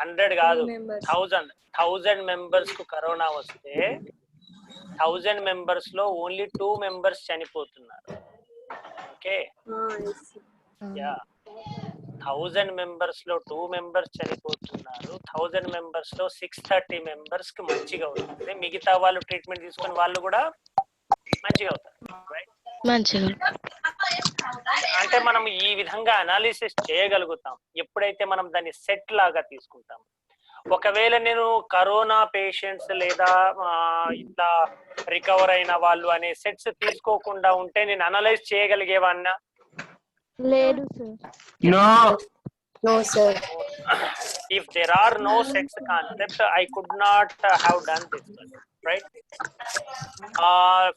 100 కాదు, 1000 మెంబర్స్ కు కరోనా వస్తే 1000 మెంబర్స్ లో ఓన్లీ 2 మెంబర్స్ చనిపోతున్నారు. ఓకే, యా 1000 మెంబర్స్ లో 2 మెంబర్స్ చనిపోతున్నారు. 1000 మెంబర్స్ లో 630 మెంబర్స్ కి మంచిగా అవుతుంది. మిగతా వాళ్ళు ట్రీట్మెంట్ తీసుకుని వాళ్ళు కూడా మంచిగా అవుతారు. రైట్, మంచిగా. అంటే మనం ఈ విధంగా అనాలిసిస్ చేయగలుగుతాం ఎప్పుడైతే మనం దాన్ని సెట్ లాగా తీసుకుంటాం. ఒకవేళ నేను కరోనా పేషెంట్స్ లేదా ఇట్లా రికవర్ అయిన వాళ్ళు అనే సెట్స్ తీసుకోకుండా ఉంటే నేను అనలైజ్ చేయగలిగేవాన్నా? లేదు sir. No sir. If there are no sets concept, I could not have done this one, right?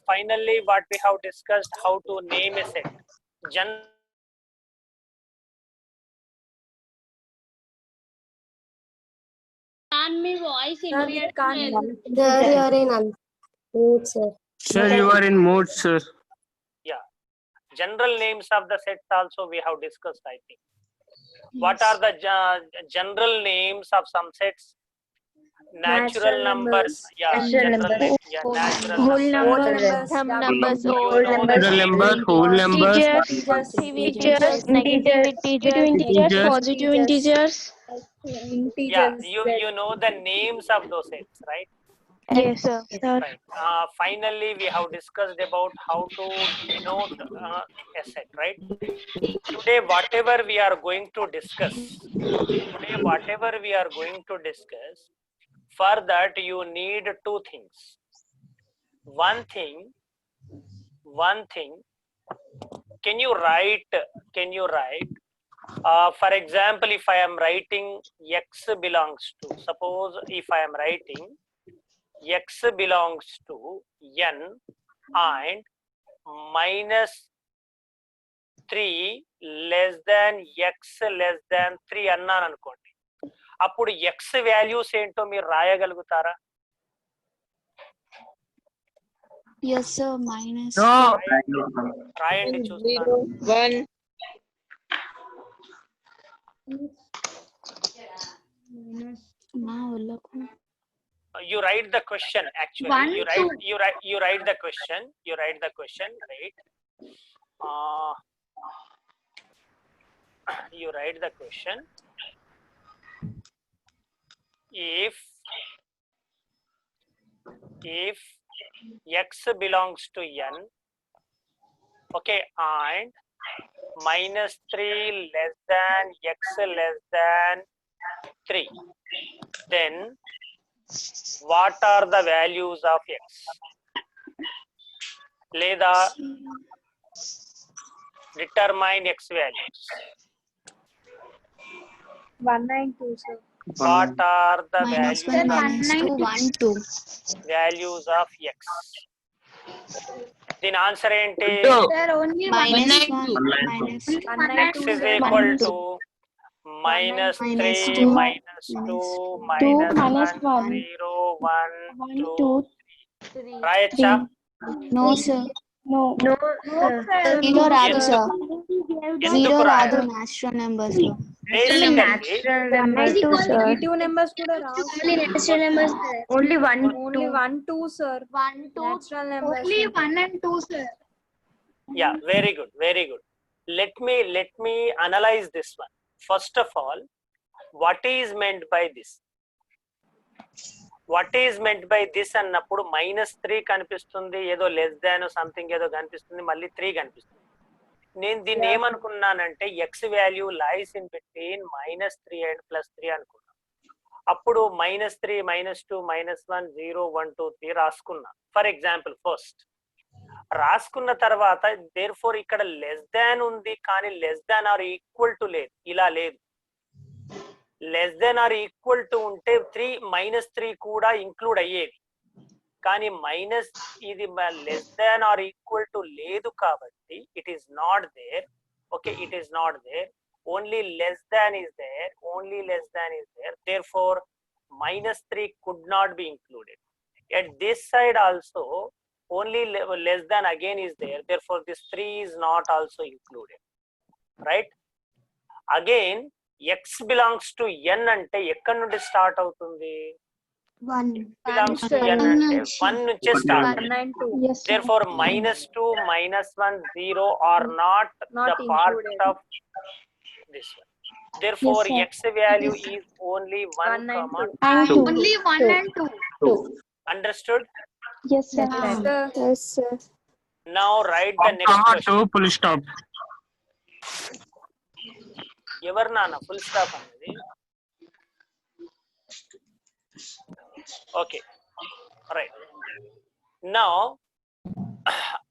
Finally, what we have discussed, how to name a set. Can me voice Sir, you are in mute, sir. Sir, you are in mute, sir. Yeah, general names of the sets also we have discussed, I think. What are the general names of some sets? Natural numbers. Yeah, general names. Yeah, natural Whole numbers, Thumb numbers, whole Natural number, whole number, integers, negative integers, positive integers. Yeah, you know the names of those sets, right? Yes, sir. Right. Finally, we have discussed about how to denote a set, right? Today, whatever we are going to discuss, for that you need two things. One thing, can you write, for example, if I am writing x belongs to, suppose if I am writing x belongs to n and -3 less than x less than 3 అన్నాను అనుకోండి, అప్పుడు x values ఏంటో మీరు రాయగలుగుతారా? Yes sir. Minus. no, రాయండి చూస్తాను. 1. You write the question. Actually, One, you write the question. Right? You write the question. If x belongs to n, okay, and -3 less than x less than 3, then what are the values of x? Leda determine x values. 1 and 2, sir. What are the Minus values 1, minus 2, 1, 2. of x? దీని answer ఏంటి? Sir, only Minus 1, 1, minus x is equal to -3 2, -2 -1 0 1 2 3. రాయచ్చా? No sir. no, Zero రాదు sir. Zero ఎందుకు రాదు రాయరు? natural numbers లో. Basically, negative numbers కూడా రావు. Only 1, 2, sir. 1, 2. Natural numbers. Only 1 and 2 sir. Yeah, very good. Let me analyze this one. First of all, what is meant by this? అన్నప్పుడు -3 కనిపిస్తుంది, ఏదో less than something ఏదో కనిపిస్తుంది, మళ్ళీ 3 కనిపిస్తుంది. నేను దీన్ని ఏమనుకున్నానంటే x value lies in between -3 and +3 అనుకున్నాను. అప్పుడు -3 -2 -1 0 1 2 3 రాసుకున్నా. ఫర్ ఎగ్జాంపుల్ ఫస్ట్ రాసుకున్న తర్వాత దేర్ఫోర్ ఇక్కడ లెస్ దాన్ ఉంది కానీ less than or equal to లేదు, ఇలా లేదు. Less than or equal to ఉంటే -3 కూడా ఇంక్లూడ్ అయ్యేది, కానీ ఇది less than or equal to లేదు కాబట్టి it is not there. Okay, it is not there. Only less than is there. Therefore -3 could not be included. At this side also only less than again is there. Therefore this 3 is not also included. Right? Again x belongs to n అంటే ఎక్కడి నుండి start అవుతుంది? 1 belongs to n అంటే 1 నుంచే start అవుతుంది. Yes, sir. Therefore -2, -1, 0 are not the part of this one. Therefore Yes, sir. x value is only 1, comma And 2. only 1 and 2. understood? Yes, sir. Yes, sir. Now write the next Comma question. 2 full stop. ఎవరు నాన్న full stop అనేది? Okay, right. Now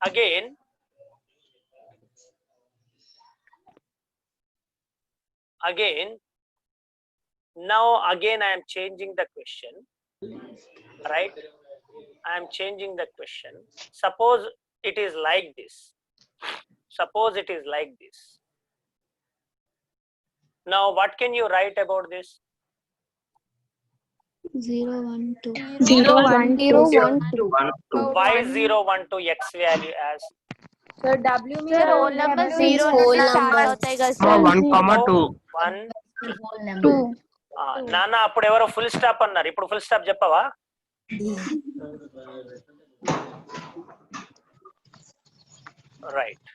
again I am changing the question, right? I am changing the question. Suppose it is like this. Now what can you write about this? 0 1 2. 0, 1, 2. Why 0 1 2 x value as? Sir, whole number Means 0 whole నుండి start number. అవుతాయి కదా Comma sir. 1, comma 2. 1 Whole number. నాన్న అప్పుడు ఎవరో full stop అన్నారు, ఇప్పుడు full stop చెప్పవా? Right.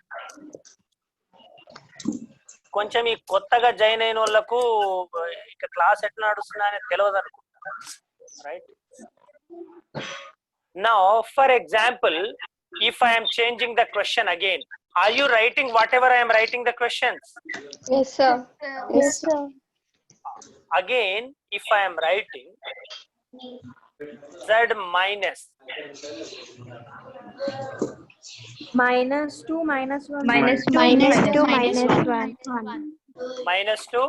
కొంచెం ఈ కొత్తగా జాయిన్ అయిన వాళ్ళకు ఇక క్లాస్ ఎట్లా నడుస్తుందా అనేది తెలియదు అనుకుంటా, right? Now for example, if I am changing the question again, are you writing whatever I am writing the questions? Yes, sir. Yes, sir. Again, if I am writing z minus -2, -1. Minus 2, -2, minus -1. minus 2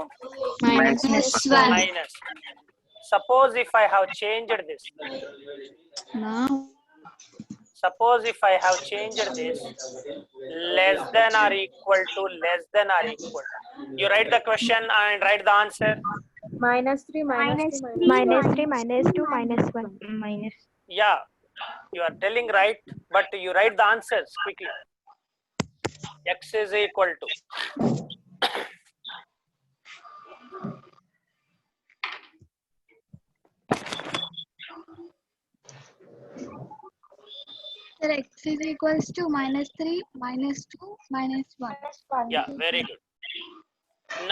minus 1. minus. Suppose if I have changed this. Now Suppose if I have changed this less than or equal to less than or equal. You write the question and write the answer. -3, -2, -1. Yeah, you are telling right, but you write the answers quickly. X is equal to. sir, x is equals to -3, -2, -1. Yeah, very good.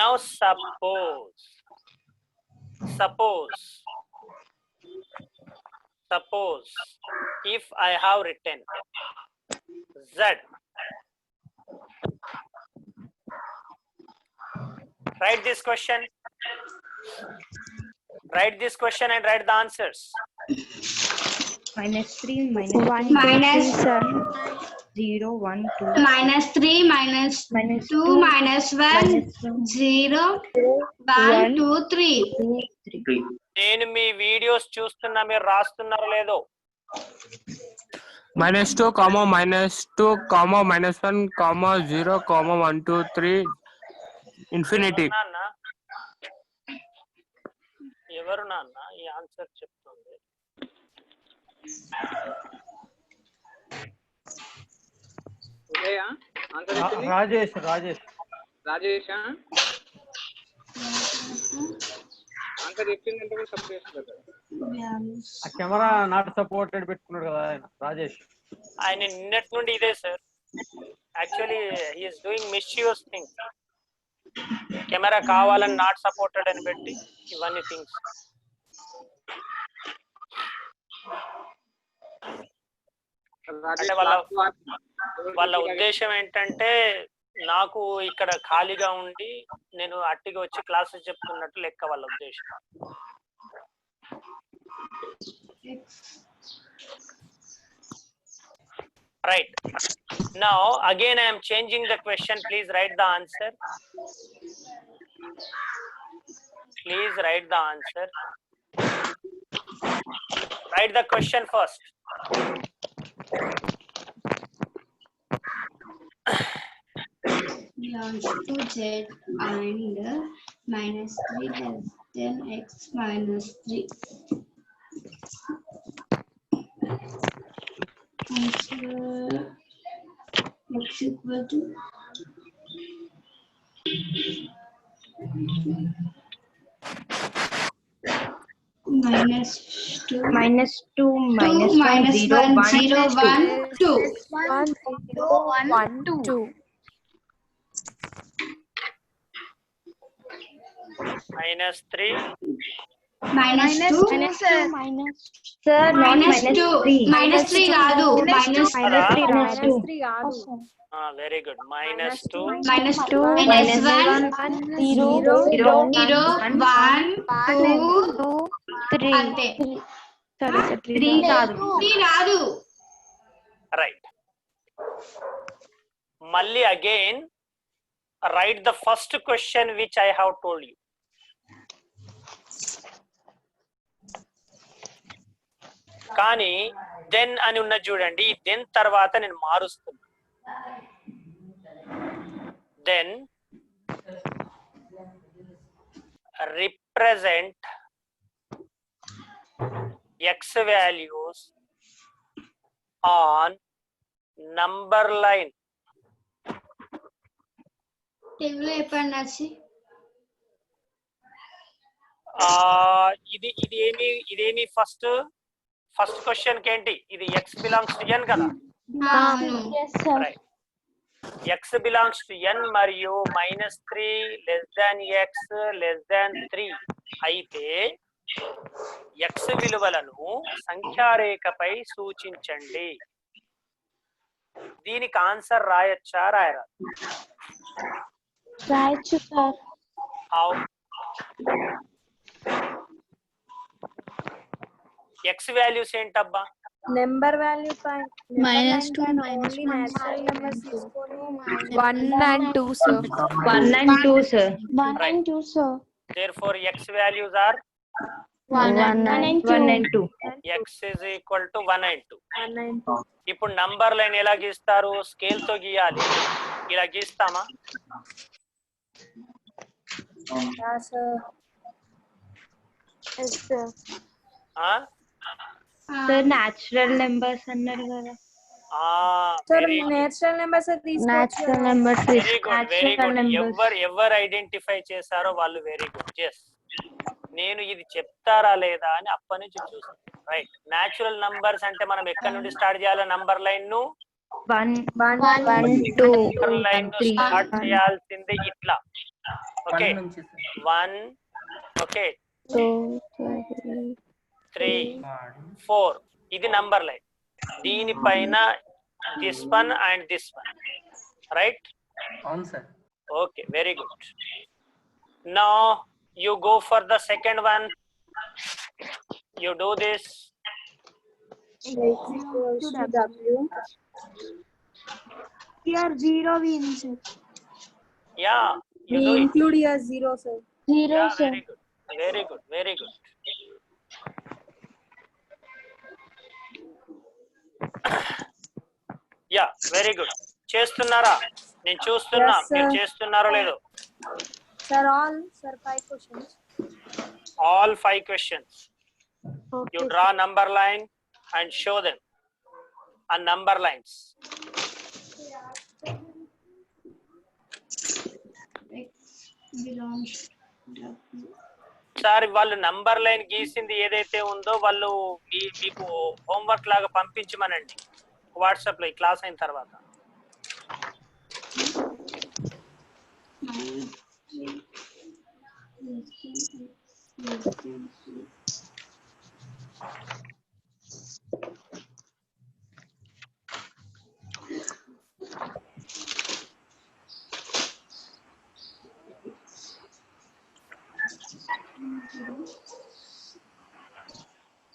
Now suppose if I have written z, write this question and write the answers. -3, -1, 2, 3, sir. 0, 1, 2, -3, -2, -1, 0, 1, 2, 3. 3. నేను మీ videos చూస్తున్నా, మీరు రాస్తున్నారో లేదో? -2, comma -2, comma -1, comma 0, comma 1, 2, 3, infinity. ఎవరు నాన్న ఈ answer చెప్తుంది? రాజేష్ ఆ camera not supported పెట్టుకున్నాడు కదా ఆయన రాజేష్. ఆయన నిన్నటి నుండి ఇదే sir. Actually he is doing misuse things. Camera కావాలని నాట్ సపోర్టెడ్ అని పెట్టి ఇవన్నీ థింగ్స్. అంటే వాళ్ళ ఉద్దేశం ఏంటంటే నాకు ఇక్కడ ఖాళీగా ఉండి నేను అట్టిగా వచ్చి క్లాసెస్ చెప్తున్నట్టు లెక్క వాళ్ళ ఉద్దేశం. Right. Now again I am changing the question. Please write the answer. Write the question first. Belongs to z and -3 less than x -3. Answer x equal to minus 2 minus 2 minus minus 1 0 1 0 1 2 1 0 1 2 -3 minus 2 sir not minus minus 2 3 minus 3 కాదు minus అదా? minus 2 very good -2 minus 2 minus minus 1 0 0 0 1 2 3 అంతే సరే sir 3 కాదు 3 రాదు right. మళ్ళీ again right the first question which I have told you. కానీ then అని ఉన్నది చూడండి, ఈ దెన్ తర్వాత నేను మారుస్తున్నా. Then represent x values on number line. తెలుగులో చెప్పండి నచ్చి ఇదేమి ఫస్ట్ క్వశ్చన్ కి ఏంటి, ఇది x belongs to n కదా. Right, x belongs to n మరియు -3 less than x less than 3 అయితే x విలువలను సంఖ్యారేఖపై సూచించండి. దీనికి ఆన్సర్ రాయొచ్చా రాయరా? రాయొచ్చు సార్. హౌ? x వాల్యూస్ ఏంటబ్బా? Number value -2 only natural numbers తీసుకొని 1 and 2 sir 1 and 2 sir 1 and 2 sir Therefore x values are 1 and 2 x is equal to 1 and 2. ఇప్పుడు number line ఎలా గీస్తారు? స్కేల్ తో గీయాలి. ఇలా గీస్తామా? సార్ న్యాచురల్ నెంబర్స్ అన్నారు కదా. Natural numbers natural numbers very good. ఎవరు ఐడెంటిఫై చేశారో వాళ్ళు వెరీ గుడ్. ఎస్, నేను ఇది చెప్తారా లేదా అని అప్పటి నుంచి చూసాను. రైట్, న్యాచురల్ నంబర్స్ అంటే మనం ఎక్కడి నుండి స్టార్ట్ చేయాలి? నంబర్ లైన్ ను 1 2 లైన్ స్టార్ట్ చేయాల్సింది ఇట్లా. ఓకే, 1 ఓకే 3 4 ఇది నంబర్ లైన్. దీనిపైన this one and this one. Right, అవును sir. Okay, very good. Now you go for the second one. You do this. W. Here 0 we insert. Yeah, you We do it. include here 0 sir. 0 Yeah, sir very good. Very good. Very good. Yeah, very good. చేస్తున్నారా? నేను చూస్తున్నా. Yes, sir. మీరు చేస్తున్నారో లేదో? Sir, all sir 5 questions. All 5 questions. You draw number line and show them on number lines. Sir, వాళ్ళు number line గీసింది ఏదైతే ఉందో వాళ్ళు మీకు హోంవర్క్ లాగా పంపించమనండి వాట్సాప్ లో ఈ క్లాస్ అయిన తర్వాత.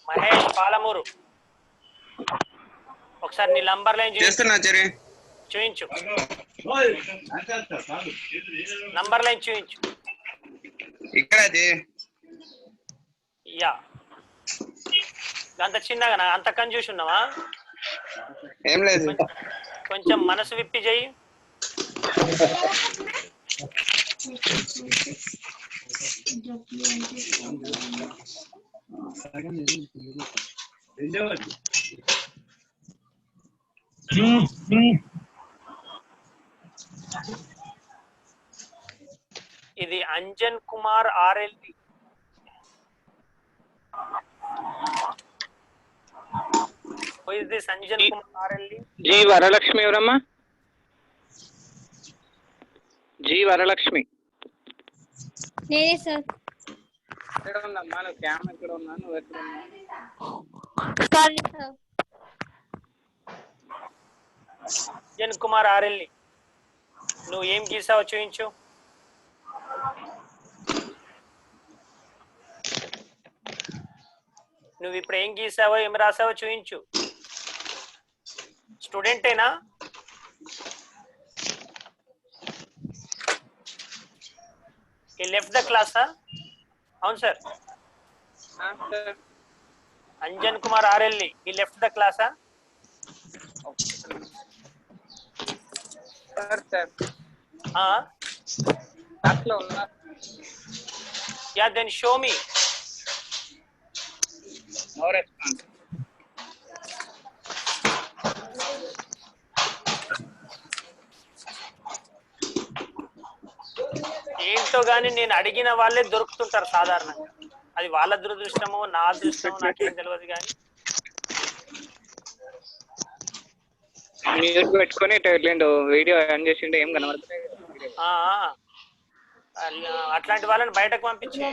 మహేష్ పాలమూరు, ఒకసారి నీ నంబర్ లైన్ చూయించు. నంబర్ లైన్ చూయించు. యా, అంత చిన్నగా అంత కన్ఫ్యూజ్ ఉన్నావా? ఏం లేదు, కొంచెం మనసు విప్పి చెయ్యి. ఇది Anjan Kumar RLV. Who is this Anjan Kumar RLV? G Varalakshmi ఎవరమ్మా? జి వరలక్ష్మి. నేనే సార్. ఎక్కడ ఉందమ్మా? నువ్వు క్యామ్ ఎక్కడ ఉన్నా? నువ్వు ఎక్కడ ఉన్నా? Sorry sir. Anjan Kumar RLV, నువ్వు ఏం గీసావో చూపించు. నువ్వు ఇప్పుడు ఏం గీసావో ఏం రాసావో చూపించు. స్టూడెంటేనా? he left the class. అవును sir. Anjan Kumar RLV, he left the class. Sir sir క్లాస్లో ఉన్నా. yeah, then show me. No response. ఏంటో గానీ నేను అడిగిన వాళ్ళే దొరుకుతుంటారు సాధారణంగా. అది వాళ్ళ దురదృష్టమో నా అదృష్టమో నాకేం తెలియదు కానీ. మ్యూట్ పెట్టుకొని వెళ్ళిండు, వీడియో ఆన్ చేసిండు, ఏం కనబడుతుంది. అట్లాంటి వాళ్ళని బయటకు పంపించి,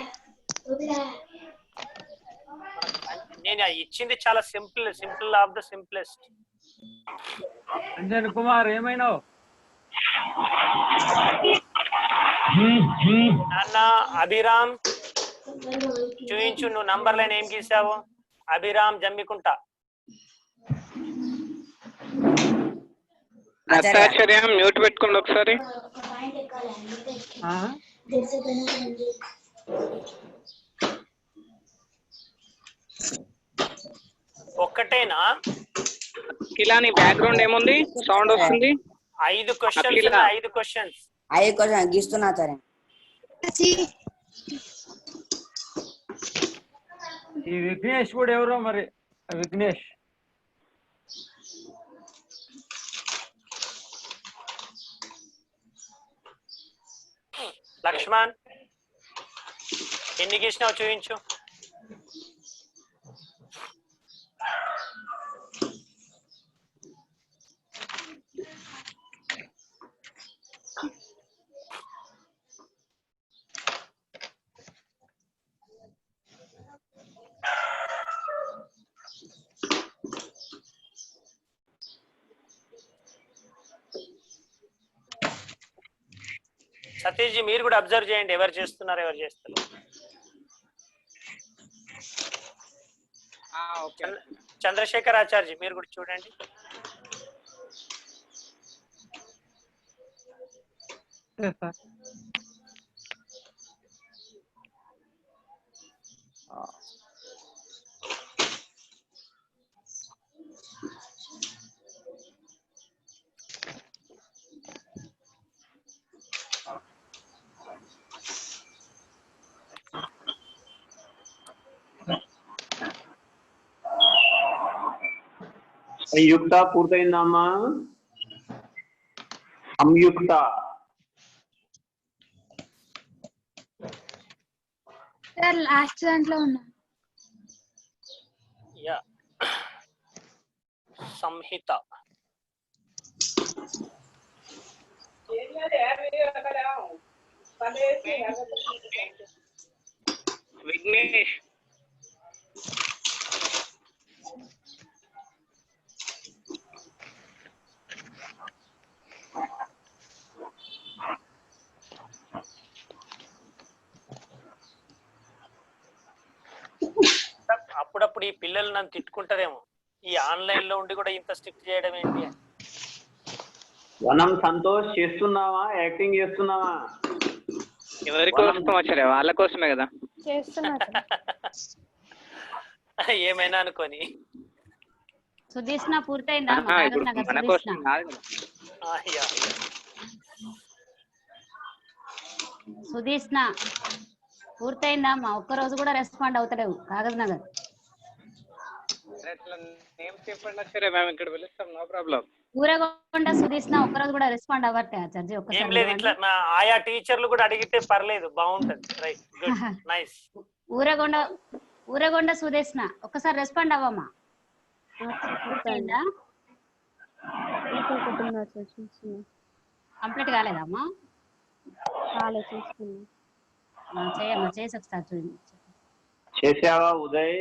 నేను ఇచ్చింది చాలా simple of the simplest. Anjan Kumar ఏమైనావు? నాన్న అభిరామ్ చూయించు, నువ్వు నంబర్ లైన్ ఏం గీసావు? అభిరామ్ జమ్మికుంటా. దత్తాచార్య మ్యూట్ పెట్టుకోండి ఒకసారి. ఒక్కటేనా? ఇలా నీ బ్యాక్గ్రౌండ్ ఏముంది? సౌండ్ వస్తుంది. 5 క్వశ్చన్స్. 5 క్వశ్చన్స్ గీస్తున్నా సరే. ఈ విఘ్నేష్ కూడా ఎవరో మరి. విఘ్నేష్ లక్ష్మణ్ ఎన్ని గీసినావు చూపించు. సతీష్ జీ మీరు కూడా అబ్జర్వ్ చేయండి, ఎవరు చేస్తున్నారు ఎవరు చేస్తారు. చంద్రశేఖర్ ఆచార్య మీరు కూడా చూడండి. సంయుక్త పూర్తయిందమ్మా? సంయుక్త సార్ లాస్ట్ దాంట్లో ఉన్నా. యా సంహిత. విఘ్నేష్ అప్పుడప్పుడు ఈ పిల్లలు నన్ను తిట్టుకుంటారేమో, ఈ ఆన్లైన్ లో ఉండి కూడా ఇంత స్ట్రిక్ట్ చేయడం ఏంటి. వనం సంతోష్ చేస్తున్నావా? యాక్టింగ్ చేస్తున్నావా? ఎవరి కోసం వచ్చారా? వాళ్ళ కోసమే కదా చేస్తున్నా. ఏమైనా అనుకోని. సుదీష్ణ పూర్తయిందా? మన కోసం కాదు. సుదీష్ణ పూర్తయిందమ్మా? ఒక్కరోజు కూడా రెస్పాండ్ అవుతలేవు కాగజ్ నగర్. నేమ్ చెప్పండి సరే, మేము ఇక్కడ పిలుస్తాం, నో ప్రాబ్లం. ఊరగొండ సుదీష్ణ ఒక్కరోజు కూడా రెస్పాండ్ అవ్వట్లే ఆచార్య. ఏం ఒక్కసారి లేదు, ఇట్లా ఆయా టీచర్లు కూడా అడిగితే పర్లేదు, బాగుంటది. Right, good, nice. Uragonda Sudeshna ఒక్కసారి రెస్పాండ్ అవ్వమ్మా. పూర్తయిందా? కంప్లీట్ కాలేదమ్మా? చేయమ్మా, చేసి ఒకసారి చూపించు. చేసావా ఉదయ్?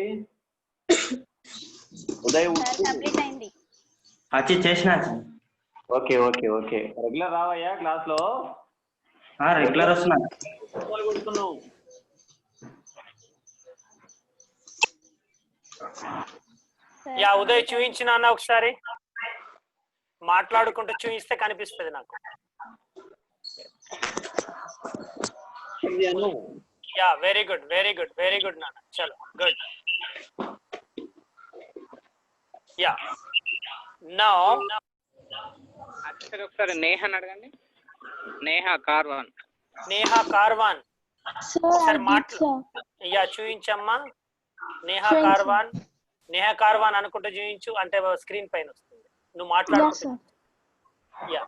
ఉదయ్ కంప్లీట్ అయింది. వచ్చి చేసిన. Okay okay okay. రెగ్యులర్ రావయ్యా క్లాస్ లో? రెగ్యులర్ వస్తున్నా. కొడుతున్నావు. యా ఉదయ్ చూపించిన అన్న ఒకసారి, మాట్లాడుకుంటూ చూపిస్తే కనిపిస్తుంది నాకు. Yeah very good, very good, very good నాన్న. చలో గుడ్. యా నౌ ఒకసారి నేహాని అడగండి. నేహా కార్వాన్. నేహా కార్వాన్ ఒకసారి యా చూపించమ్మా. నేహా కార్వాన్, నేహా కార్వాన్ అనుకుంటూ చూపించు, అంటే స్క్రీన్ పైన వస్తుంది. నువ్వు మాట్లాడుకుంటూ యా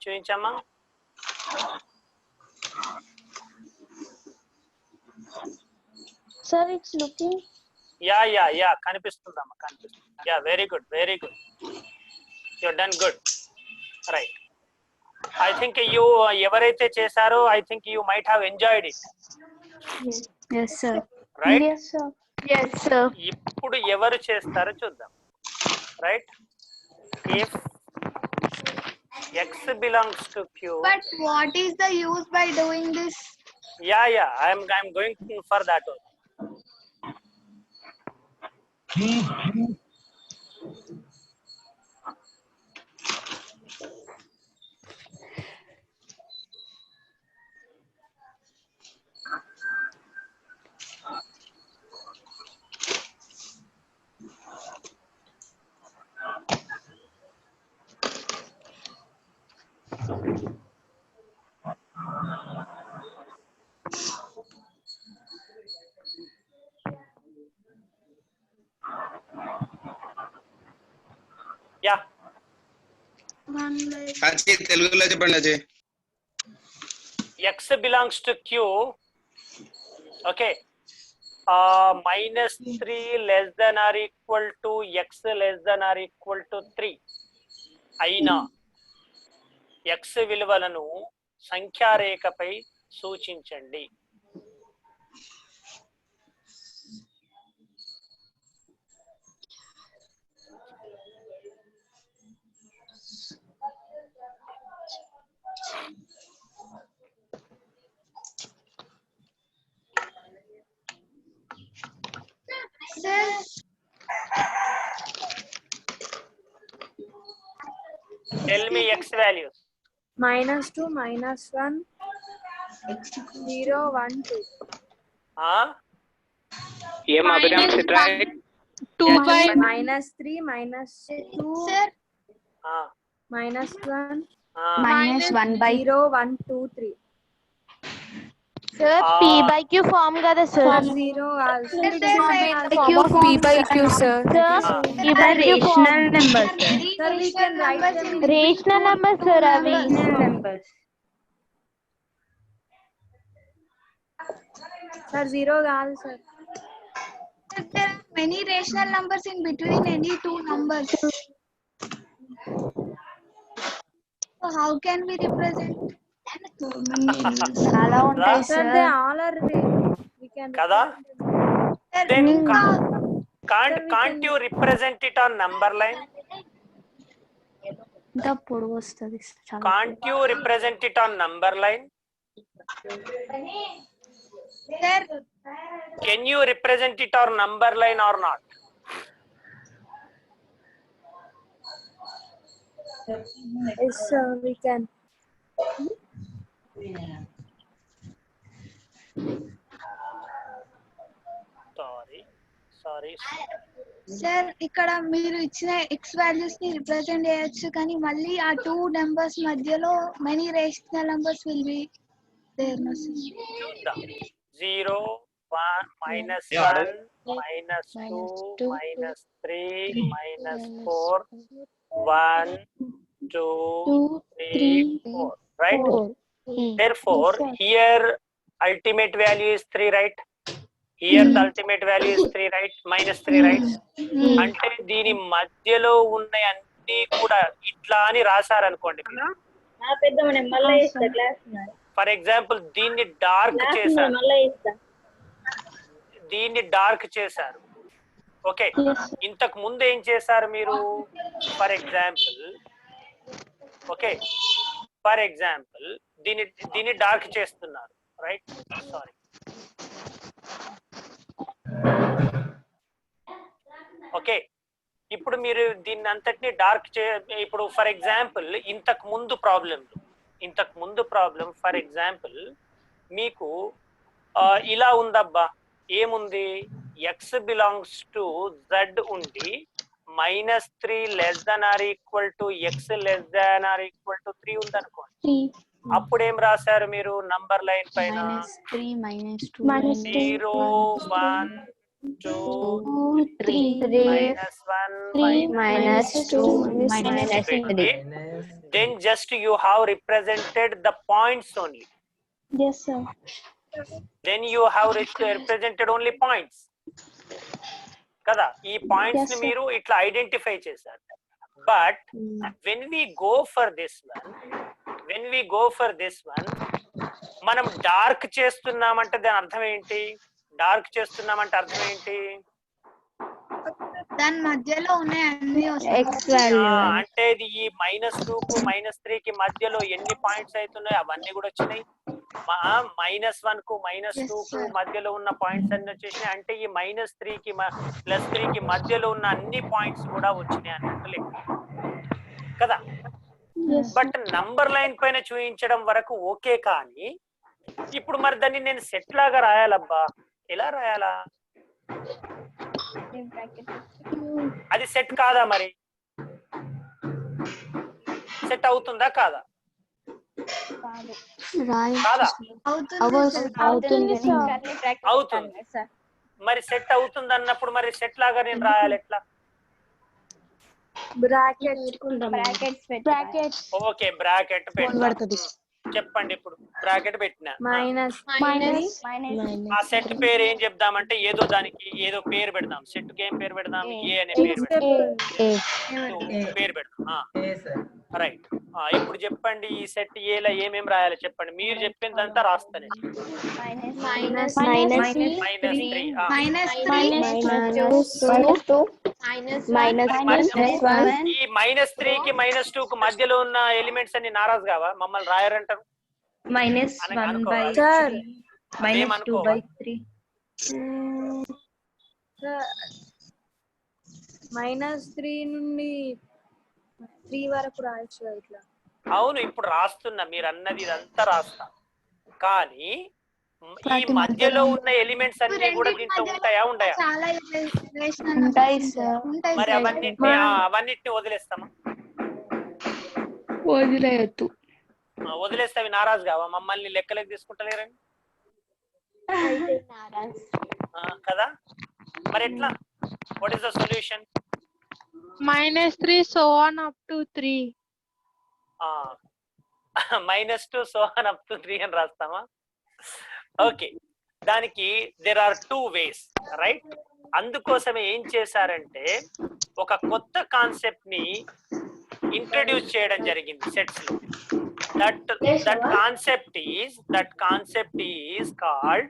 చూపించమ్మా. Sir, it's looking. Yeah yeah yeah కనిపిస్తుందమ్మా, కనిపిస్తుంది. Yeah very good, very good, you done good. Right, I think you ఎవరైతే చేశారో I think you might have enjoyed it. Yes, sir. Right, Yes, sir. Yes, sir. ఇప్పుడు ఎవరు చేస్తారో చూద్దాం. Right, if x belongs to q. But what is the use by doing this? Yeah, I'm going for that one. Yeah. తెలుగులో చెప్పండి Ajay. x belongs to q. Okay. -3 less than or equal to x less than or equal to 3 అయినా x విలువలను సంఖ్యారేఖపై సూచించండి. Tell me x values. -2, -1, 0, 1, 2. ఏం Abhiram సిట్రాయిట్? 2 by -3, -2, sir. -1, -1 by 0, 1, 2, 3. Sir, P by Q form kada sir. 0 also. Q P by Q sir. Sir, P by Q Rational numbers. Sir, we can write them in rational numbers sir avi. rational numbers. Sir, 0 also sir. There are many rational numbers in between any two numbers. So how can we represent? చాలా ఉంటాయి Sir, they all are we can కదా? Then can't can... you represent it on number line? ఇంత పొడవు వస్తది. Can't you represent it on number line? Sir, can you represent it on number line or not? Yes sir, we can. Sorry. Sir, ఇక్కడ మీరు ఇచ్చిన x values ని represent చేయొచ్చు, కానీ మళ్ళీ ఆ టూ నెంబర్స్ మధ్యలో many rational numbers will be there. No sir. 0, minus Yeah. 1, minus 2, minus 3, minus 4, 1, 2, 3, 4, right? Therefore, here ultimate value is 3, right? Here the ultimate value is 3, right? Minus 3, right? అంటే దీని మధ్యలో ఉన్న అన్ని కూడా ఇట్లా అని రాశారనుకోండి. ఫర్ ఎగ్జాంపుల్ దీన్ని డార్క్ చేశారు, దీన్ని డార్క్ చేశారు. ఓకే, ఇంతకు ముందు ఏం చేశారు మీరు? For example okay, for example దీన్ని డార్క్ చేస్తున్నారు, రైట్? Sorry, okay. ఇప్పుడు మీరు దీన్ని అంతటిని డార్క్ ఇప్పుడు ఫర్ ఎగ్జాంపుల్ ఇంతకు ముందు ప్రాబ్లం ఫర్ ఎగ్జాంపుల్ మీకు ఇలా ఉందబ్బా, ఏముంది? ఎక్స్ బిలాంగ్స్ టు జెడ్ ఉండి -3 less than or equal to X less than or equal to 3 ఉందనుకోండి. అప్పుడు ఏం రాశారు మీరు నంబర్ లైన్ పైన? -3 -2 0 1 2 3 -1 -2 then just you have represented the points only. Yes, sir. Then you have represented only points kada. ee points ni meeru itla identify chesaru. But when we go for this one మనం dark చేస్తున్నామంటే దాని అర్థం ఏంటి? Dark చేస్తున్నామంటే అర్థం ఏంటి? దాని మధ్యలో ఉన్నాయి అన్ని అంటే ఇది ఈ -2 కు -3 కి మధ్యలో ఎన్ని పాయింట్స్ అవుతున్నాయి అవన్నీ కూడా వచ్చినాయి. -1 కు -2 కు మధ్యలో ఉన్న పాయింట్స్ అన్ని వచ్చేసినాయి. అంటే ఈ -3 కి +3 కి మధ్యలో ఉన్న అన్ని పాయింట్స్ కూడా వచ్చినాయి అన్నట్టు లెక్క కదా. బట్ నంబర్ లైన్ పైన చూపించడం వరకు ఓకే, కానీ ఇప్పుడు మరి దాన్ని నేను సెట్ లాగా రాయాలబ్బా, ఎలా రాయాలా? అది సెట్ కాదా? మరి సెట్ అవుతుందా కాదా? కాదా? అవుతుంది. మరి సెట్ అవుతుంది అన్నప్పుడు మరి సెట్ లాగా నేను రాయాలి ఎట్లా? ఓకే, బ్రాకెట్ పెట్టాలి. చెప్పండి, ఇప్పుడు బ్రాకెట్ పెట్టినా ఆ సెట్ పేరు ఏం చెప్దామంటే ఏదో దానికి ఏదో పేరు పెడదాం. సెట్ కి ఏం పేరు పెడదాం? ఏ అనే పేరు పెడదాం. రైట్. ఇప్పుడు చెప్పండి, ఈ సెట్ ఏలా ఏమేమి రాయాలి చెప్పండి. మీరు చెప్పిందంతా రాస్తాను. ఈ -3 కి -2 కు మధ్యలో ఉన్న ఎలిమెంట్స్ అన్ని నారాజు కావా? మమ్మల్ని రాయారంటారు. -3 నుండి 3 వరకు రాయొచ్చు ఇట్లా. అవును, ఇప్పుడు రాస్తున్నా, మీరు అన్నది ఇదంతా రాస్తా. కానీ ఈ మధ్యలో ఉన్న ఎలిమెంట్స్ అన్ని కూడా దీంట్లో ఉంటాయా? ఉండయా? మరి అవన్నిటిని వదిలేస్తామా? వదిలేస్తే అవి నారాజు కావా? మమ్మల్ని లెక్కలోకి తీసుకుంటలేరని కదా. మరి ఎట్లా? What is the solution? -3 so on up to 3. -2 so on up to 3 అని రాస్తామా? ఓకే, దానికి దేర్ ఆర్ 2 ways, రైట్? అందుకోసమే ఏం చేశారంటే ఒక కొత్త కాన్సెప్ట్ ని ఇంట్రడ్యూస్ చేయడం జరిగింది సెట్స్ లో. that concept is called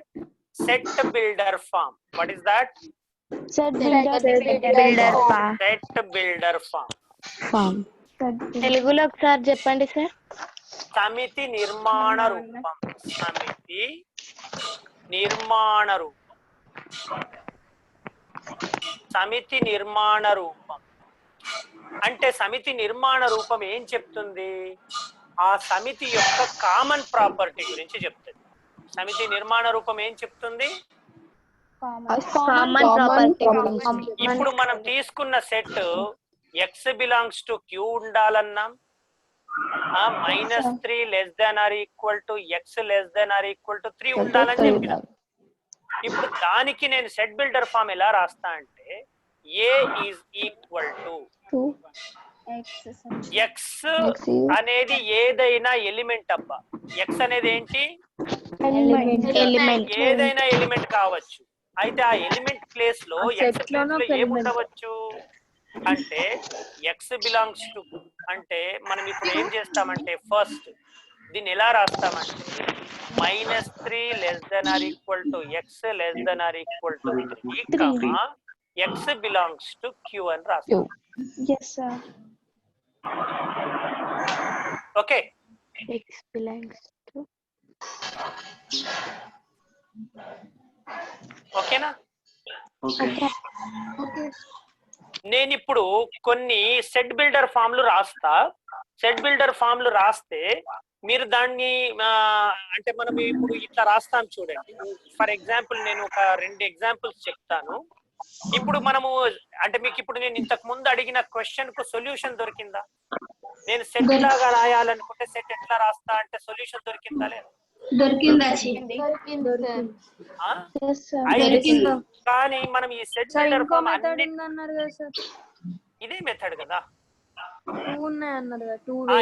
set builder form. What is that? Set builder form. తెలుగులో ఒకసారి చెప్పండి సార్. సమితి నిర్మాణ రూపం. సమితి నిర్మాణ రూపం అంటే సమితి నిర్మాణ రూపం ఏం చెప్తుంది? ఆ సమితి యొక్క కామన్ ప్రాపర్టీ గురించి చెప్తుంది. సమితి నిర్మాణ రూపం ఏం చెప్తుంది? Common property. ఇప్పుడు మనం తీసుకున్న set x belongs to Q ఉండాలన్నాం. -3 less than or equal to X less than or equal to 3 ఉండాలని చెప్పినాం. ఇప్పుడు దానికి నేను సెట్ బిల్డర్ ఫామ్ ఎలా రాస్తా అంటే ఏ ఈజ్ ఈక్వల్ టు ఎక్స్ అనేది ఏదైనా ఎలిమెంట్ అబ్బా. ఎక్స్ అనేది ఏంటి? ఏదైనా ఎలిమెంట్ కావచ్చు. అయితే ఆ ఎలిమెంట్ ప్లేస్ లో ఎక్స్ ప్లేస్ లో ఏముండవచ్చు అంటే ఎక్స్ బిలాంగ్స్ టు, అంటే మనం ఇప్పుడు ఏం చేస్తామంటే ఫస్ట్ దీన్ని ఎలా రాస్తామంటే -3 < X < 3 X belongs to Q అని రాస్తాం. Okay, X belongs to. ఓకేనా? ఓకే. నేను ఇప్పుడు కొన్ని సెట్ బిల్డర్ ఫామ్లు రాస్తా. సెట్ బిల్డర్ ఫామ్లు రాస్తే మీరు దాన్ని అంటే మనం ఇప్పుడు ఇట్లా రాస్తాం చూడండి. ఫర్ ఎగ్జాంపుల్ నేను ఒక 2 ఎగ్జాంపుల్స్ చెప్తాను. ఇప్పుడు మనము అంటే మీకు ఇప్పుడు నేను ఇంతకు ముందు అడిగిన క్వశ్చన్ కు సొల్యూషన్ దొరికిందా? నేను సెట్ లాగా రాయాలనుకుంటే సెట్ ఎట్లా రాస్తా అంటే సొల్యూషన్ దొరికిందా లేదా? కానీ మనం ఈ సెట్ బిల్డర్ ఫామ్ ఇదే మెథడ్ కదా.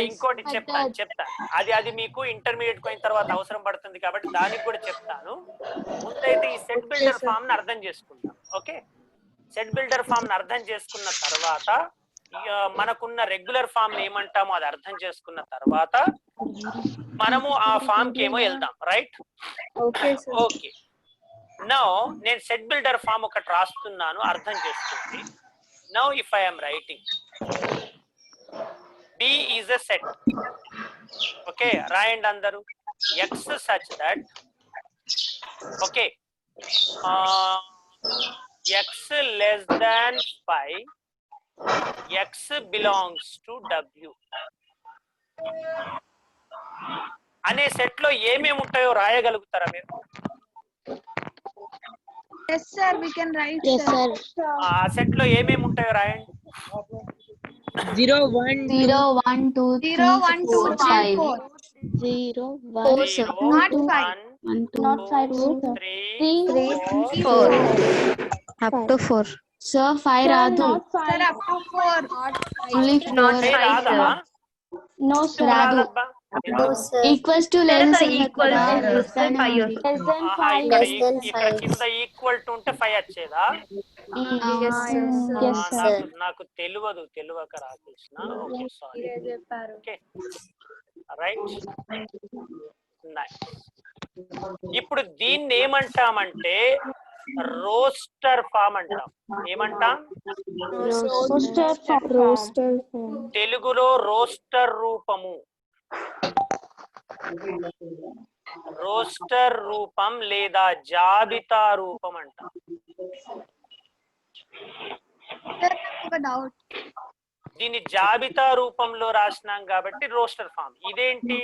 ఇంకోటి చెప్తాను అది మీకు ఇంటర్మీడియట్ పోయిన తర్వాత అవసరం పడుతుంది కాబట్టి దానికి కూడా చెప్తాను. ముందైతే ఈ సెట్ బిల్డర్ ఫామ్ ని అర్థం చేసుకుందాం. ఓకే, సెట్ బిల్డర్ ఫామ్ ని అర్థం చేసుకున్న తర్వాత మనకున్న రెగ్యులర్ ఫామ్ ఏమంటామో అది అర్థం చేసుకున్న తర్వాత మనము ఆ ఫామ్ కి ఏమో వెళ్దాం. రైట్? ఓకే, నౌ నేను సెట్ బిల్డర్ ఫామ్ ఒకటి రాస్తున్నాను, అర్థం చేసుకోండి. Now if I am writing D is a set. Okay, రాయండి అందరూ. X such that okay X less than 5 X belongs to W అనే సెట్ లో ఏమేమి ఉంటాయో రాయగలుగుతారా మీరు? Yes sir, we can write. Yes sir. ఆ సెట్ లో ఏమేమి ఉంటాయో రాయండి. 0 1 2 1 2 0 1 2 3 4. 0 1 0 not 5. not 5 3 4 up to 4. Sir, 5 Radu. Sir, up to 4. Only 4. రాదా? No sir. Radu. Equals to less than 5. ఇక్కడ కింద ఈక్వల్ టు ఉంటే 5 వచ్చేదా? నాకు తెలియక రాకృష్ణ. Okay, sorry. Okay, right. ఇప్పుడు దీన్ని ఏమంటామంటే రోస్టర్ ఫామ్ అంటాం. ఏమంటాం? తెలుగులో రోస్టర్ రూపము. రోస్టర్ రూపం లేదా జాబితా రూపం అంటాం. ఒక డౌట్, దీన్ని జాబితా రూపంలో రాసినాం కాబట్టి రోస్టర్ ఫామ్. ఇదేంటి?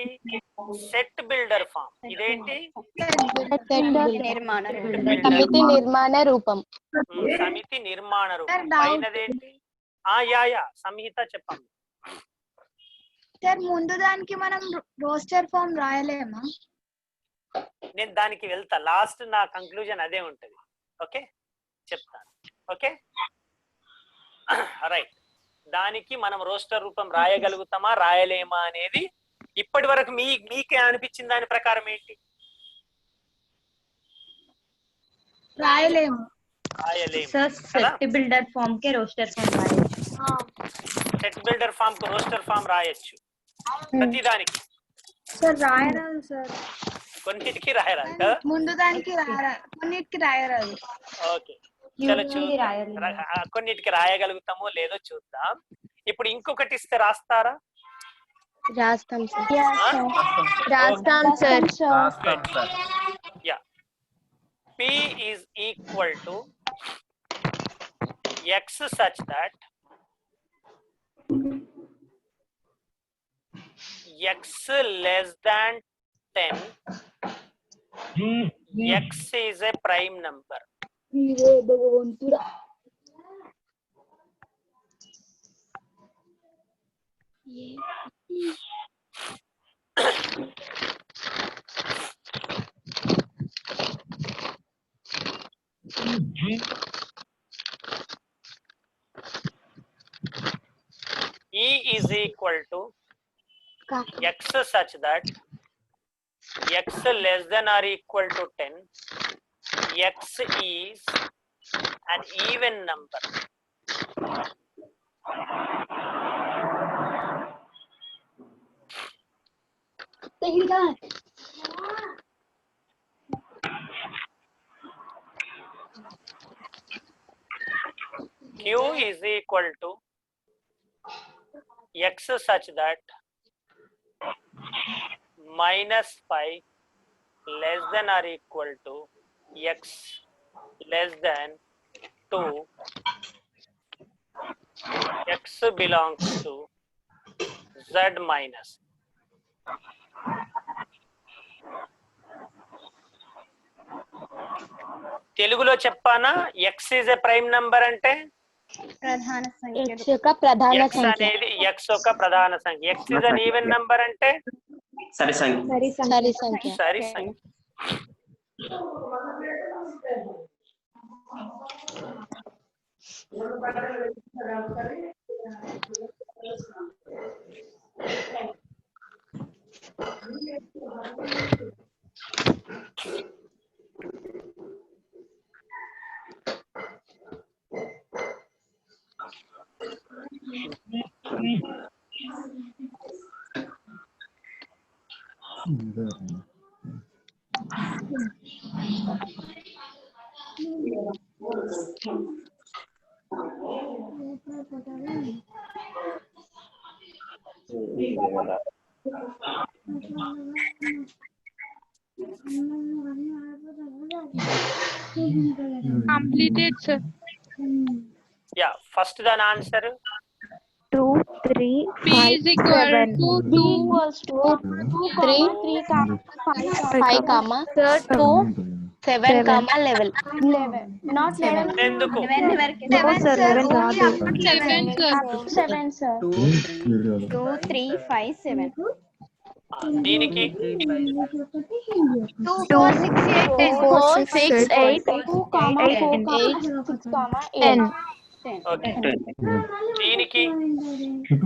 Set builder form. ఇదేంటి? సమితి నిర్మాణ రూపం. సమితి నిర్మాణ రూపం. పైనదేంటి? యా సంహిత చెప్పండి. సార్ ముందు దానికి మనం రోస్టర్ ఫామ్ రాయలేమా? నేను దానికి వెళ్తా. లాస్ట్ నా కంక్లూజన్ అదే ఉంటది. ఓకే, చెప్తాను. Okay, right. దానికి మనం రోస్టర్ రూపం రాయగలుగుతామా రాయలేమా అనేది ఇప్పటి వరకు మీకే అనిపించిన దాని ప్రకారం ఏంటి? రాయలేము. సెట్ బిల్డర్ ఫామ్ కి రోస్టర్ ఫామ్ రాయొచ్చు. సెట్ బిల్డర్ ఫామ్ కు రోస్టర్ ఫామ్ రాయొచ్చు ప్రతిదానికి. సార్ రాయరాదు సార్. కొన్నిటికి రాయరాదు కదా? ముందు దానికి కొన్నిటికి రాయరాదు. ఓకే, చలో చూద్దాం. కొన్నిటికి రాయగలుగుతామో లేదో చూద్దాం. ఇప్పుడు ఇంకొకటి ఇస్తే రాస్తారా? రాస్తాం సార్. రాస్తాం sir. Yeah, P is equal to X such that X less than 10 X is a prime number. E is equal to x such that x less than or equal to 10. X is an even number. Q is equal to x such that -5 less than or equal to x less than 2. X belongs to Z minus. తెలుగులో చెప్పానా x is a prime number అంటే ప్రధాన సంఖ్య X యొక్క ప్రధాన x సంఖ్య అనేది x యొక్క ప్రధాన సంఖ్య. x is an even number అంటే సరి సంఖ్య. సరి సంఖ్య సరి సంఖ్య. Completed, sir. Yeah, first the answer 2 3 P is equal to 2. 3 5 comma 2 7 comma 11 not 11 ఎందుకు 7 sir, only up to 7, 7. sir. 7 sir 2 3 5 7 దీనికి 2 4 6 8 4 6 8 2 comma 4 6 comma 8 ఓకే. దీనికి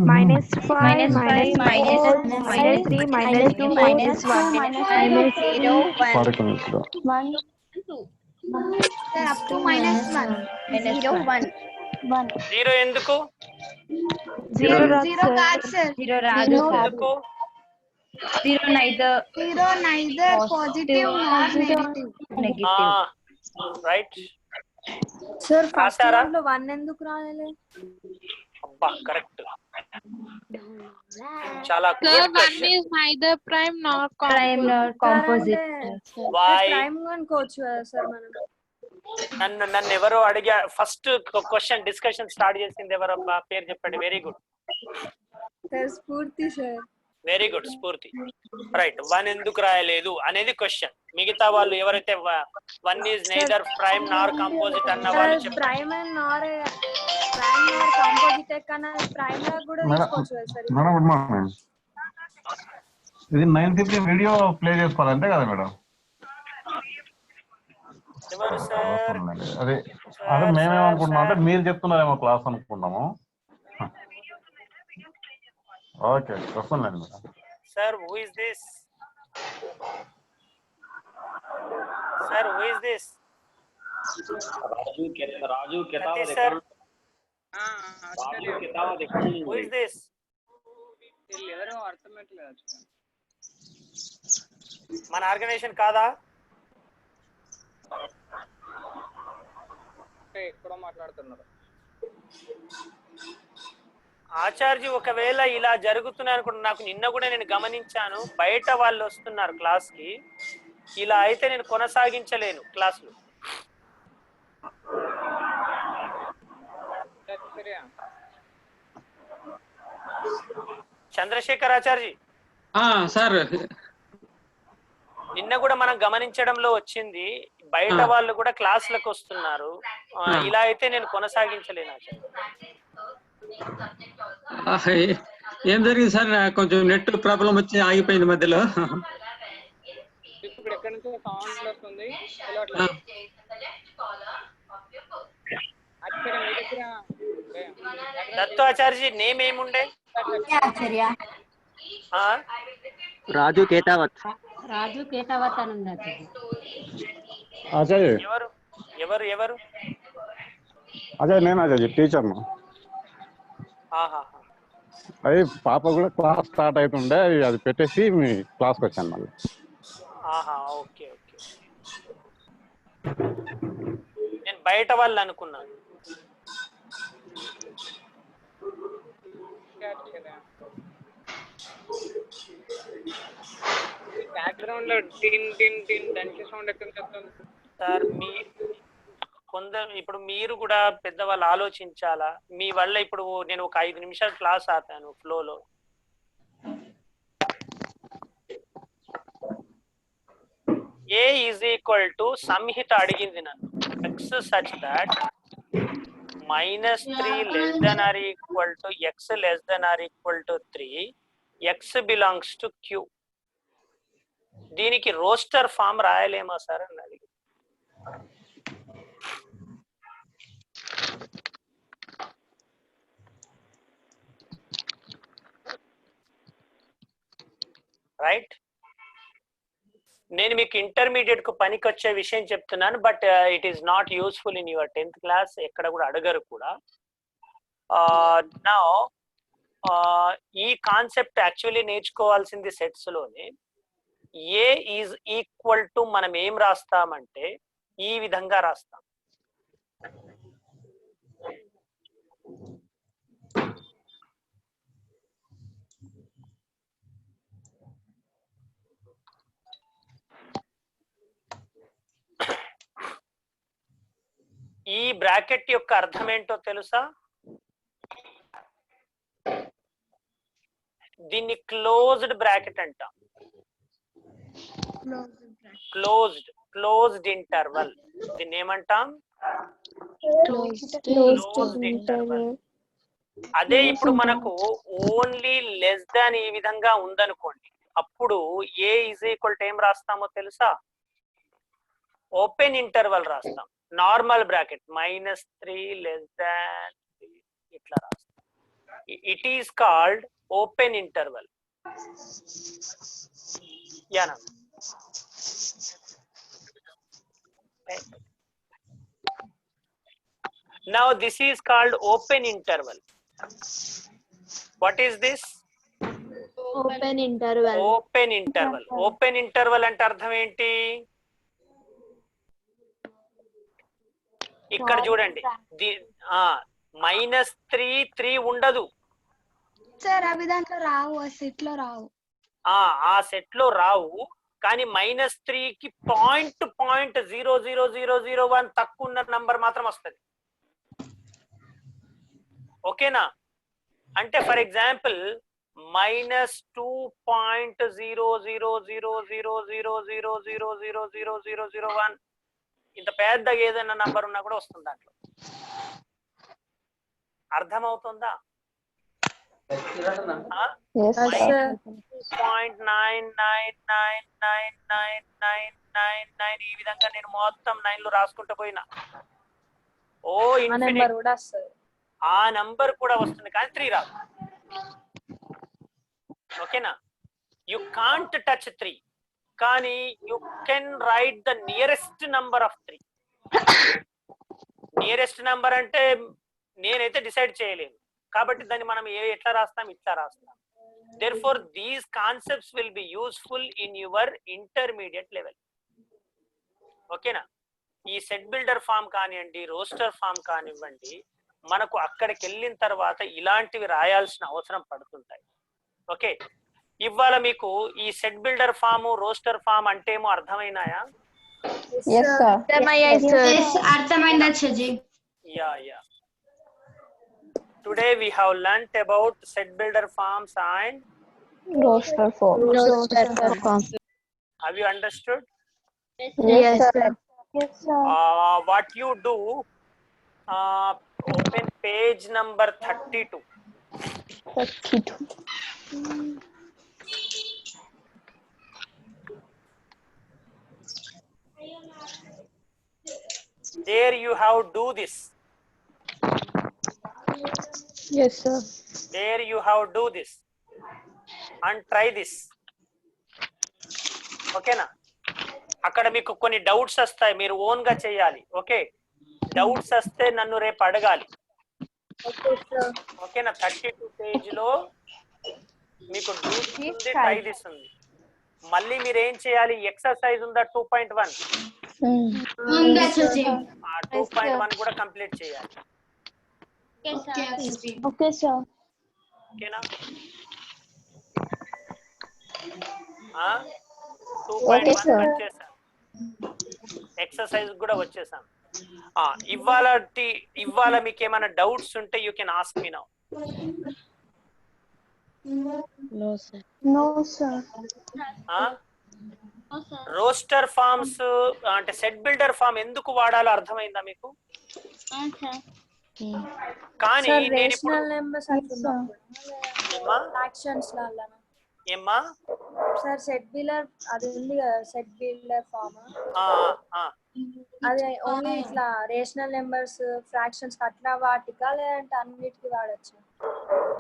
minus 5 minus 3 minus 2 minus 1 minus 0 1 sir, up to -1. 0 1 zero ఎందుకు 0 0 కాదు sir. ఎందుకు 0 neither positive nor negative. Right sir first దాంట్లో 1 ఎందుకు రాయలే? అబ్బా కరెక్ట్. చాలా Sir, good 1 question. is neither prime nor composite why అనుకోవచ్చు కదా సార్ మనం. నన్ను ఎవరో అడిగా ఫస్ట్ క్వశ్చన్ డిస్కషన్ స్టార్ట్ చేసింది ఎవరబ్బా పేరు చెప్పండి. వెరీ గుడ్ స్ఫూర్తి సార్. వెరీ గుడ్ స్ఫూర్తి. రైట్ 1 ఎందుకు రాయలేదు అనేది క్వశ్చన్. మిగతా వాళ్ళు ఎవరైతే 1 is neither prime Nar composite అన్న వాళ్ళు చెప్పారు. ప్రైమ్ అండ్ నార్ కాంపోజిట్ కన్నా ప్రైమ్ లా కూడా తీసుకోవచ్చు కదా సార్. Madam good morning. ఇది 9:50 వీడియో ప్లే చేసుకోవాలంటే కదా మేడం? ఎవరు సార్? అదే అదే మేమేమనుకుంటున్నాం అంటే మీరు చెప్తున్నారేమో క్లాస్ అనుకుంటున్నాము. ఓకే వస్తుందండి madam. Sir who is this? Sir who is this? Raju కితాబ్ సార్ రాజు కితాబ్ దిఖాయి. Who is this? ఎవరో అర్థమవుతలేదు. మన ఆర్గనైజేషన్ కాదా? ఎక్కడో మాట్లాడుతున్నారు. ఆచార్జీ ఒకవేళ ఇలా జరుగుతున్నాయి అనుకుంటా. నాకు నిన్న కూడా నేను గమనించాను, బయట వాళ్ళు వస్తున్నారు క్లాస్ కి. ఇలా అయితే నేను కొనసాగించలేను క్లాసులు. చంద్రశేఖర్ ఆచార్జీ సార్ నిన్న కూడా మనం గమనించడంలో వచ్చింది, బయట వాళ్ళు కూడా క్లాసులకు వస్తున్నారు. ఇలా అయితే నేను కొనసాగించలేను ఆచార్య. ఏం జరిగింది సార్? కొంచెం నెట్ ప్రాబ్లం వచ్చి ఆగిపోయింది మధ్యలో. ఇప్పుడు ఎక్కడి నుంచో సౌండ్ వస్తుంది. దత్తాచార్య నేమ్ ఏముండే? రాజు కేతావత్. రాజు కేతావత్ అని ఉంది అజయ్ ఎవరు ఎవరు ఎవరు? అజయ్ నేను అజయ్ టీచర్ను. అది పాప కూడా క్లాస్ స్టార్ట్ అవుతుండే అది పెట్టేసి మీ క్లాస్కి వచ్చాను మళ్ళీ. Okay okay. నేను బయట వాళ్ళు అనుకున్నాను. బ్యాక్గ్రౌండ్ లో టిన్ టిన్ టిన్ దంచి సౌండ్ ఎక్కడ వస్తుంది సార్? ఇప్పుడు మీరు కూడా పెద్దవాళ్ళు ఆలోచించాలా. మీ వల్ల ఇప్పుడు నేను ఒక 5 నిమిషాలు క్లాస్ ఆపాను ఫ్లోలో. A is equal to Samhita అడిగింది నన్ను X such that -3 less than or equal to X less than or equal to 3, X belongs to Q. దీనికి రోస్టర్ ఫామ్ రాయలేమా సార్ అని అడిగి. రైట్, నేను మీకు ఇంటర్మీడియట్ కు పనికి వచ్చే విషయం చెప్తున్నాను, but it is not useful in your 10th class. ఎక్కడ కూడా అడగరు కూడా. నా ఈ కాన్సెప్ట్ యాక్చువల్లీ నేర్చుకోవాల్సింది సెట్స్ లోనే. ఏ ఈజ్ ఈక్వల్ టు మనం ఏం రాస్తామంటే ఈ విధంగా రాస్తాం. ఈ బ్రాకెట్ యొక్క అర్థం ఏంటో తెలుసా? దీన్ని క్లోజ్డ్ బ్రాకెట్ అంటాం. Closed interval. దీన్ని ఏమంటాం? Closed interval. అదే ఇప్పుడు మనకు ఓన్లీ లెస్ దాన్ ఈ విధంగా ఉందనుకోండి, అప్పుడు ఏ ఈజ్ ఈక్వల్ టు ఏం రాస్తామో తెలుసా? ఓపెన్ ఇంటర్వల్ రాస్తాం. నార్మల్ బ్రాకెట్ -3 లెస్ దాన్ 3 ఇట్లా రాస్తాం. It is called open interval. యానా? Now this is called open interval. What is this? Open interval. Open interval. Open interval అంటే అర్థం ఏంటి? ఇక్కడ చూడండి, -3 ఉండదు సార్. అవి దాంట్లో రావు, ఆ సెట్ లో రావు. ఆ సెట్ లో రావు, కానీ -3కి 0.00001 తక్కువ ఉన్న నంబర్ మాత్రం వస్తుంది. ఓకేనా? అంటే ఫర్ ఎగ్జాంపుల్ -2.0000000000001 ఇంత పెద్దగా ఏదైనా నంబర్ ఉన్నా కూడా వస్తుంది దాంట్లో. అర్థమవుతుందా? 2.9999999 ఈ విధంగా నేను మొత్తం 9లు రాసుకుంటూ పోయినా, ఆ నంబర్ కూడా వస్తుంది, కానీ 3 రాదు. ఓకేనా? యు కాంట్ టచ్ 3, కానీ you can write the nearest number of 3. Nearest number అంటే నేనైతే డిసైడ్ చేయలేను, కాబట్టి దాన్ని మనం ఎట్లా రాస్తాం? ఇట్లా రాస్తాం. Therefore these concepts will be useful in your intermediate level. ఓకేనా? ఈ సెట్ బిల్డర్ ఫామ్ కానివ్వండి, రోస్టర్ ఫామ్ కానివ్వండి, మనకు అక్కడికి వెళ్ళిన తర్వాత ఇలాంటివి రాయాల్సిన అవసరం పడుతుంటాయి. ఓకే, ఇవాళ మీకు ఈ set builder form, roster form అంటే ఏమో అర్థమైనాయా? Yeah. Today we have learnt about set builder forms and Roster form. Have you understood? Yes, sir. What you do, open page number 32. 32. There you have do this. Yes, sir. There you have do this and try this. ఓకేనా? అక్కడ మీకు కొన్ని doubts వస్తాయి, మీరు own గా చేయాలి. Okay, doubts వస్తే నన్ను రేపు అడగాలి. ఓకేనా? 32 పేజ్ లో మీకు ట్రై దిస్ ఉంది. మళ్ళీ మీరు ఏం చేయాలి, ఎక్సర్సైజ్ ఉందా 2.1, ఆ 2.1 కూడా కంప్లీట్ చేయాలి. Okay, sir. ఓకేనా? 2.1 వచ్చేసాను, ఎక్సర్సైజ్ కూడా వచ్చేసాను. ఇవాళ మీకు ఏమైనా డౌట్స్ ఉంటే you can ask me now. No, sir. No, sir. Roster forms అంటే సెట్ బిల్డర్ ఫార్మ్ ఎందుకు వాడాలో అర్థమైందా మీకు? కానీ నేను ఇప్పుడు ఏమ్మా సార్ సెట్ బిల్డర్ అది ఉంది కదా, సెట్ బిల్డర్ ఫార్మ్ అదే ఓన్లీ ఇట్లా రేషనల్ నెంబర్స్ ఫ్రాక్షన్స్ అట్లా వాటికా లేదంటే అన్నిటికీ వాడచ్చు?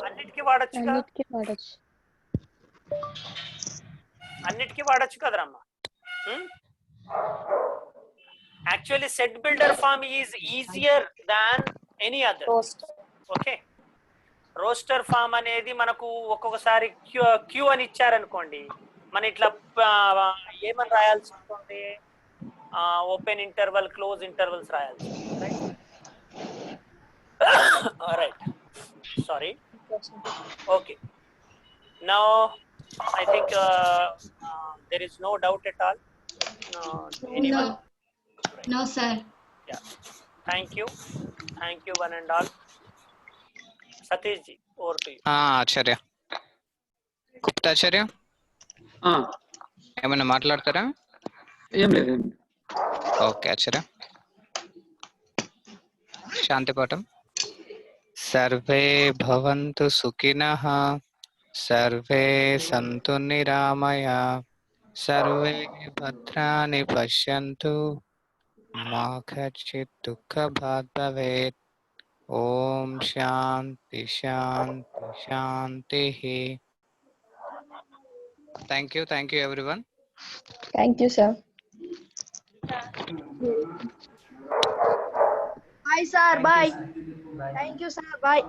అన్నిటికీ వాడచ్చు కదరమ్మా. Actually set builder form is easier than any other. Okay, roster form అనేది మనకు ఒక్కొక్కసారి క్యూ అని ఇచ్చారనుకోండి, మన ఇట్లా ఏమని రాయాల్సి ఉంటుంది, ఓపెన్ ఇంటర్వల్ క్లోజ్ ఇంటర్వల్స్ రాయాల్సి ఉంటుంది. Right, sorry. Okay, now I think there is no doubt at all. Anyone? No, sir. Yeah. Thank you one and all. Satish ji, over to you. ఆచార్య గుప్తా ఆచార్య ఏమైనా మాట్లాడతారా? ఏం లేదు. ఓకే ఆచార్య. శాంతి పాఠం. Survey భవంతు సుఖినః, survey సంతు నిరామయా, survey భద్రాణి పశ్యంతు, మా కచ్చిత్ దుఃఖభాగ్ భవేత్. ఓం శాంతి శాంతి శాంతి. Thank you everyone. Thank you, sir. Bye, sir. Bye. Thank you, sir. Bye.